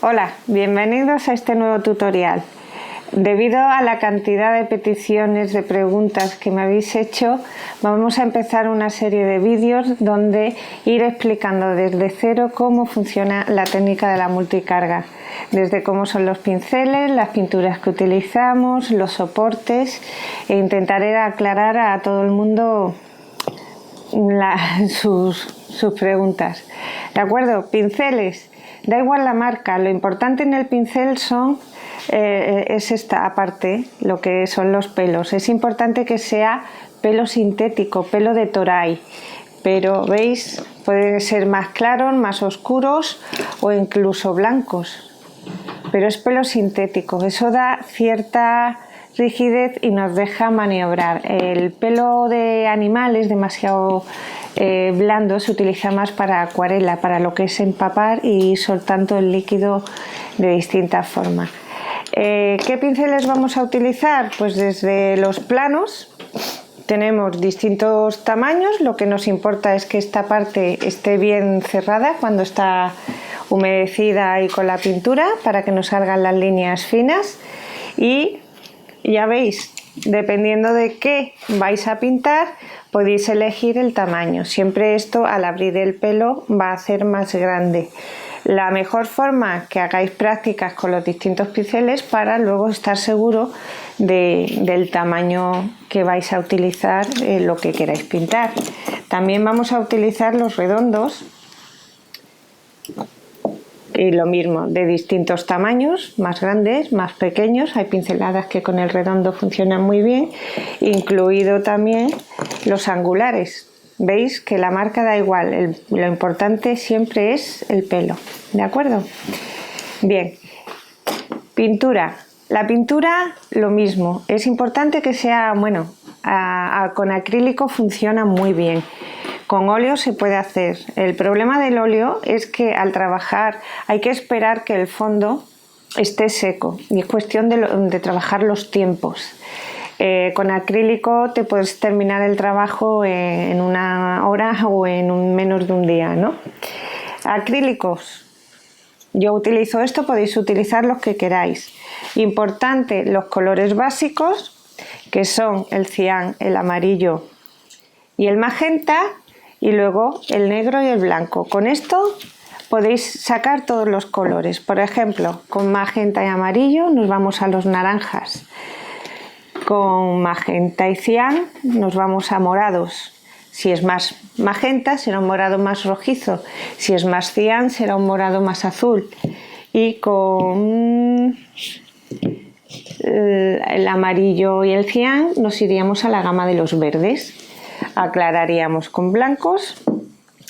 Hola, bienvenidos a este nuevo tutorial. Debido a la cantidad de peticiones, de preguntas que me habéis hecho, vamos a empezar una serie de vídeos donde ir explicando desde cero cómo funciona la técnica de la multicarga. Desde cómo son los pinceles, las pinturas que utilizamos, los soportes, e intentaré aclarar a todo el mundo sus preguntas. ¿De acuerdo? Pinceles. Da igual la marca, lo importante en el pincel es esta parte, lo que son los pelos. Es importante que sea pelo sintético, pelo de toray, pero veis, pueden ser más claros, más oscuros o incluso blancos, pero es pelo sintético, eso da cierta rigidez y nos deja maniobrar. El pelo de animal es demasiado blando, se utiliza más para acuarela, para lo que es empapar y ir soltando el líquido de distintas formas. ¿Qué pinceles vamos a utilizar? Pues desde los planos tenemos distintos tamaños, lo que nos importa es que esta parte esté bien cerrada cuando está humedecida y con la pintura para que nos salgan las líneas finas, y ya veis, dependiendo de qué vais a pintar podéis elegir el tamaño. Siempre esto al abrir el pelo va a hacer más grande. La mejor forma que hagáis prácticas con los distintos pinceles para luego estar seguro del tamaño que vais a utilizar en lo que queráis pintar. También vamos a utilizar los redondos y lo mismo, de distintos tamaños, más grandes, más pequeños. Hay pinceladas que con el redondo funcionan muy bien, incluido también los angulares. Veis que la marca da igual, lo importante siempre es el pelo, ¿de acuerdo? Bien, pintura. La pintura lo mismo, es importante que sea, bueno, con acrílico funciona muy bien. Con óleo se puede hacer. El problema del óleo es que al trabajar hay que esperar que el fondo esté seco y es cuestión de trabajar los tiempos. Con acrílico te puedes terminar el trabajo en una hora o en menos de un día, ¿no? Acrílicos. Yo utilizo esto, podéis utilizar los que queráis. Importante, los colores básicos, que son el cian, el amarillo y el magenta, y luego el negro y el blanco. Con esto podéis sacar todos los colores. Por ejemplo, con magenta y amarillo nos vamos a los naranjas. Con magenta y cian nos vamos a morados. Si es más magenta será un morado más rojizo. Si es más cian será un morado más azul. Y con el amarillo y el cian nos iríamos a la gama de los verdes. Aclararíamos con blancos,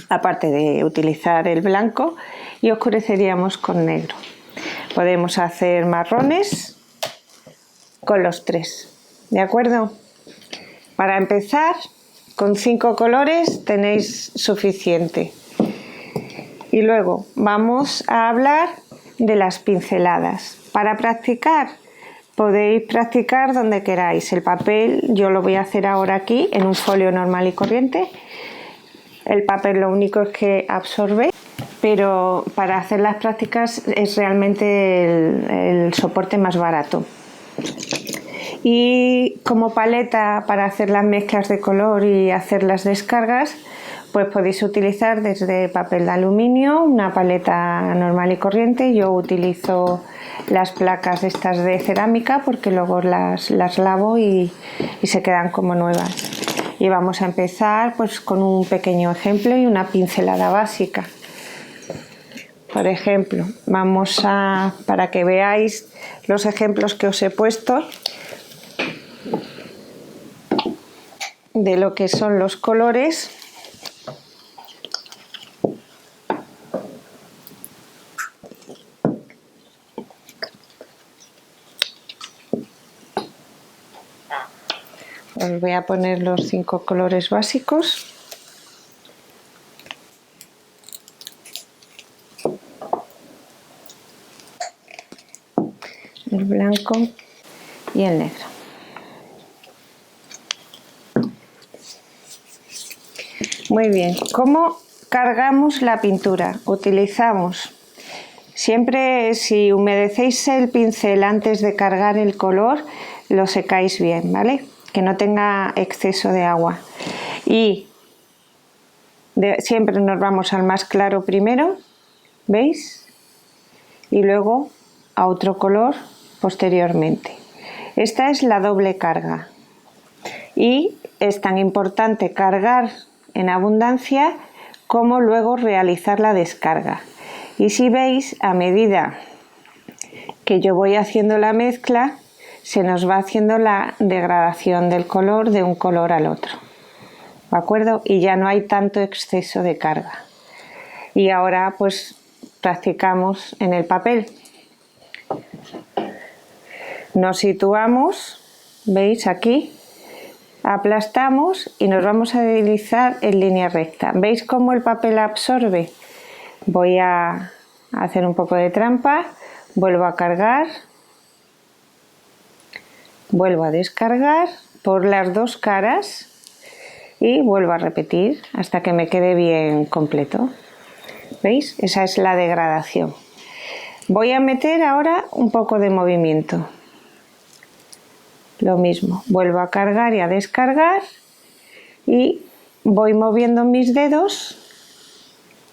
aparte de utilizar el blanco, y oscureceríamos con negro. Podemos hacer marrones con los tres, ¿de acuerdo? Para empezar, con 5 colores tenéis suficiente. Y luego vamos a hablar de las pinceladas. Para practicar, podéis practicar donde queráis. El papel yo lo voy a hacer ahora aquí en un folio normal y corriente. El papel lo único es que absorbe, pero para hacer las prácticas es realmente el soporte más barato. Y como paleta para hacer las mezclas de color y hacer las descargas, pues podéis utilizar desde papel de aluminio, una paleta normal y corriente. Yo utilizo las placas estas de cerámica porque luego las lavo y se quedan como nuevas. Y vamos a empezar pues con un pequeño ejemplo y una pincelada básica. Por ejemplo, para que veáis los ejemplos que os he puesto de lo que son los colores. Os voy a poner los 5 colores básicos. El blanco y el negro. Muy bien, ¿cómo cargamos la pintura? Utilizamos Siempre si humedecéis el pincel antes de cargar el color, lo secáis bien, ¿vale? Que no tenga exceso de agua. Y siempre nos vamos al más claro primero, ¿veis? Y luego a otro color posteriormente. Esta es la doble carga. Y es tan importante cargar en abundancia como luego realizar la descarga. Y si veis, a medida que yo voy haciendo la mezcla, se nos va haciendo la degradación del color de un color al otro, ¿de acuerdo? Y ya no hay tanto exceso de carga. Y ahora pues practicamos en el papel. Nos situamos, ¿veis aquí? Aplastamos y nos vamos a deslizar en línea recta. ¿Veis cómo el papel absorbe? Voy a hacer un poco de trampa, vuelvo a cargar, vuelvo a descargar por las dos caras y vuelvo a repetir hasta que me quede bien completo. ¿Veis? Esa es la degradación. Voy a meter ahora un poco de movimiento. Lo mismo, vuelvo a cargar y a descargar y voy moviendo mis dedos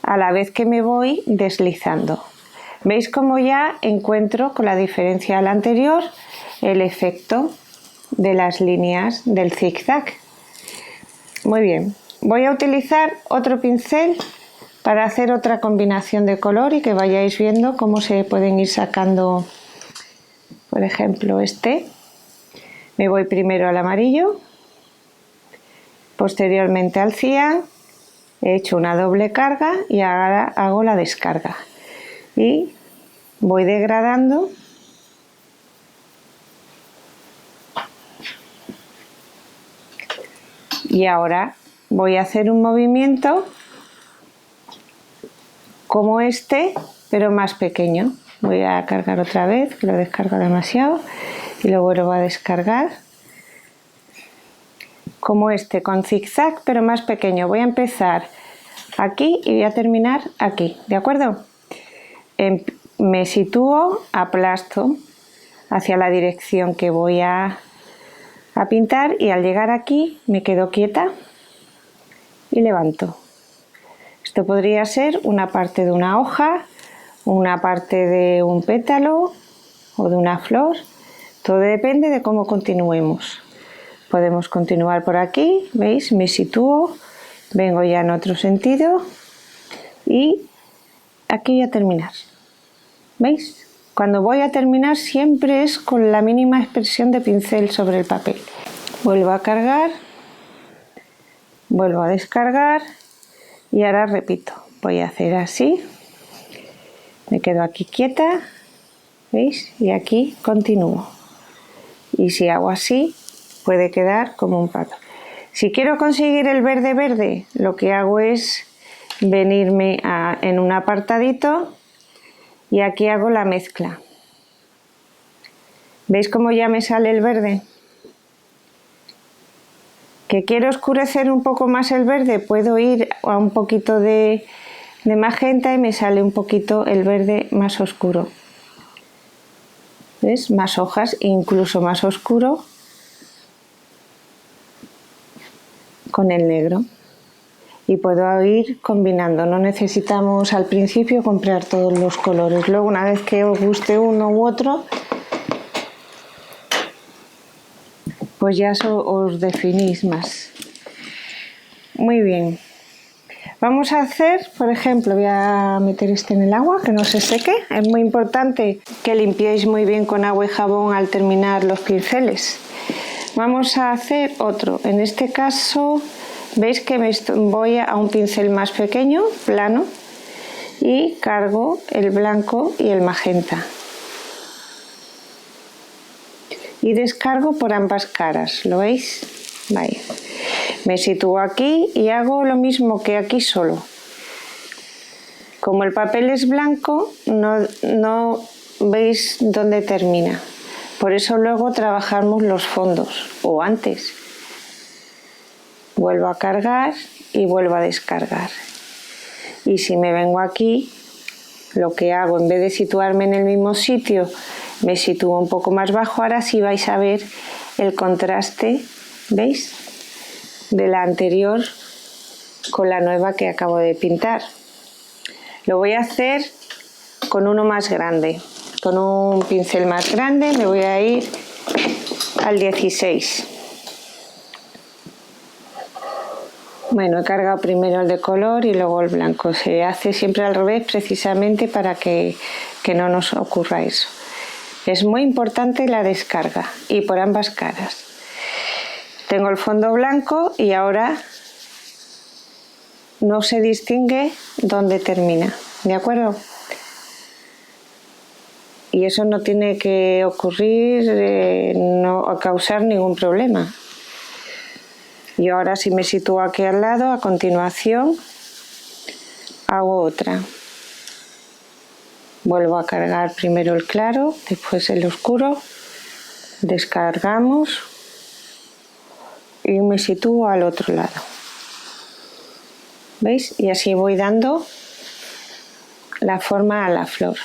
a la vez que me voy deslizando. ¿Veis cómo ya encuentro, con la diferencia a la anterior, el efecto de las líneas del zigzag? Muy bien, voy a utilizar otro pincel para hacer otra combinación de color y que vayáis viendo cómo se pueden ir sacando, por ejemplo, este. Me voy primero al amarillo, posteriormente al cian, he hecho una doble carga y ahora hago la descarga. Y voy degradando y ahora voy a hacer un movimiento como este, pero más pequeño. Voy a cargar otra vez, que lo descargo demasiado, y lo vuelvo a descargar como este, con zigzag pero más pequeño. Voy a empezar aquí y voy a terminar aquí, ¿de acuerdo? Me sitúo, aplasto hacia la dirección que voy a pintar y al llegar aquí me quedo quieta y levanto. Esto podría ser una parte de una hoja, una parte de un pétalo o de una flor. Todo depende de cómo continuemos. Podemos continuar por aquí, ¿veis? Me sitúo, vengo ya en otro sentido y aquí voy a terminar. ¿Veis? Cuando voy a terminar siempre es con la mínima expresión de pincel sobre el papel. Vuelvo a cargar, vuelvo a descargar y ahora repito. Voy a hacer así, me quedo aquí quieta, ¿veis? Y aquí continúo. Y si hago así, puede quedar como un pato. Si quiero conseguir el verde verde, lo que hago es venirme en un apartadito y aquí hago la mezcla. ¿Veis cómo ya me sale el verde? ¿Que quiero oscurecer un poco más el verde? Puedo ir a un poquito de magenta y me sale un poquito el verde más oscuro. ¿Ves? Más hojas, incluso más oscuro con el negro. Y puedo ir combinando, no necesitamos al principio comprar todos los colores. Luego, una vez que os guste uno u otro, pues ya os definís más. Muy bien. Vamos a hacer, por ejemplo, voy a meter este en el agua, que no se seque. Es muy importante que limpiéis muy bien con agua y jabón al terminar los pinceles. Vamos a hacer otro. En este caso, veis que voy a un pincel más pequeño, plano, y cargo el blanco y el magenta. Y descargo por ambas caras, ¿lo veis? Vale. Me sitúo aquí y hago lo mismo que aquí solo. Como el papel es blanco, no veis dónde termina. Por eso luego trabajamos los fondos, o antes. Vuelvo a cargar y vuelvo a descargar. Y si me vengo aquí, lo que hago, en vez de situarme en el mismo sitio, me sitúo un poco más bajo. Ahora sí vais a ver el contraste, ¿veis? De la anterior con la nueva que acabo de pintar. Lo voy a hacer con uno más grande, con un pincel más grande. Me voy a ir al 16. Bueno, he cargado primero el de color y luego el blanco. Se hace siempre al revés, precisamente para que no nos ocurra eso. Es muy importante la descarga y por ambas caras. Tengo el fondo blanco y ahora no se distingue dónde termina, ¿de acuerdo? Y eso no tiene que ocurrir, no causar ningún problema. Y ahora si me sitúo aquí al lado, a continuación hago otra. Vuelvo a cargar primero el claro, después el oscuro, descargamos y me sitúo al otro lado. ¿Veis? Y así voy dando la forma a la flor.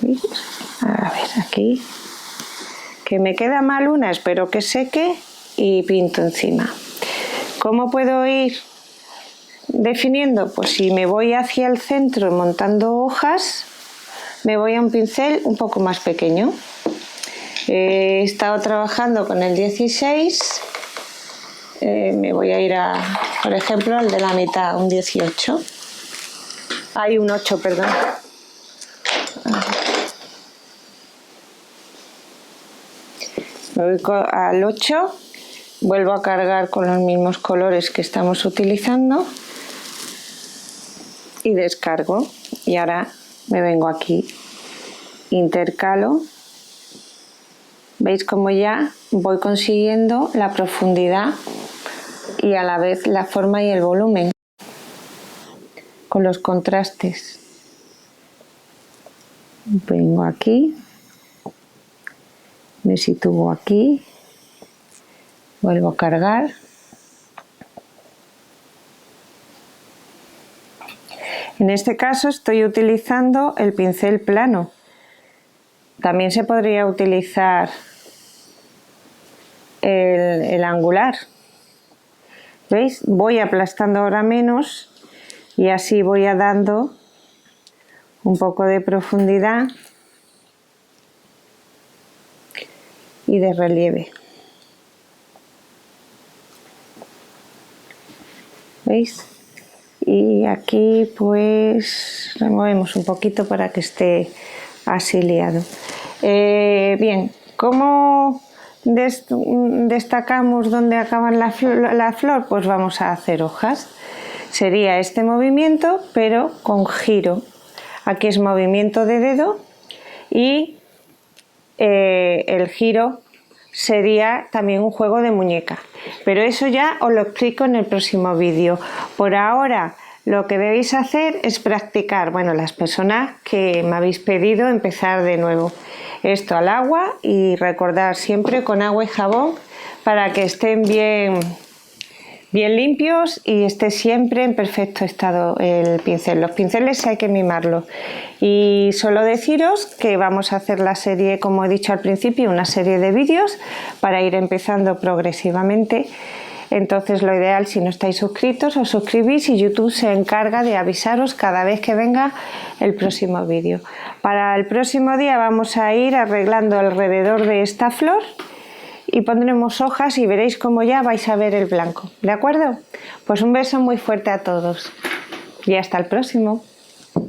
¿Veis? A ver, aquí. Que me queda mal una, espero que seque y pinto encima. ¿Cómo puedo ir definiendo? Pues si me voy hacia el centro montando hojas, me voy a un pincel un poco más pequeño. He estado trabajando con el 16, me voy a ir a, por ejemplo, al de la mitad, un 18. Hay un 8, perdón. Me voy al 8, vuelvo a cargar con los mismos colores que estamos utilizando y descargo. Y ahora me vengo aquí, intercalo. ¿Veis cómo ya voy consiguiendo la profundidad y a la vez la forma y el volumen con los contrastes? Vengo aquí. Me sitúo aquí, vuelvo a cargar. En este caso estoy utilizando el pincel plano. También se podría utilizar el angular. ¿Veis? Voy aplastando ahora menos y así voy dando un poco de profundidad y de relieve. ¿Veis? Y aquí pues removemos un poquito para que esté así liado. Bien, ¿cómo destacamos dónde acaba la flor? Pues vamos a hacer hojas. Sería este movimiento, pero con giro. Aquí es movimiento de dedo y el giro sería también un juego de muñeca, pero eso ya os lo explico en el próximo vídeo. Por ahora lo que debéis hacer es practicar, bueno, las personas que me habéis pedido empezar de nuevo, esto al agua y recordar siempre con agua y jabón para que estén bien limpios y esté siempre en perfecto estado el pincel. Los pinceles hay que mimarlos. Y solo deciros que vamos a hacer la serie, como he dicho al principio, una serie de vídeos para ir empezando progresivamente. Entonces lo ideal, si no estáis suscritos, os suscribís y YouTube se encarga de avisaros cada vez que venga el próximo vídeo. Para el próximo día vamos a ir arreglando alrededor de esta flor y pondremos hojas y veréis cómo ya vais a ver el blanco, ¿de acuerdo? Pues un beso muy fuerte a todos y hasta el próximo.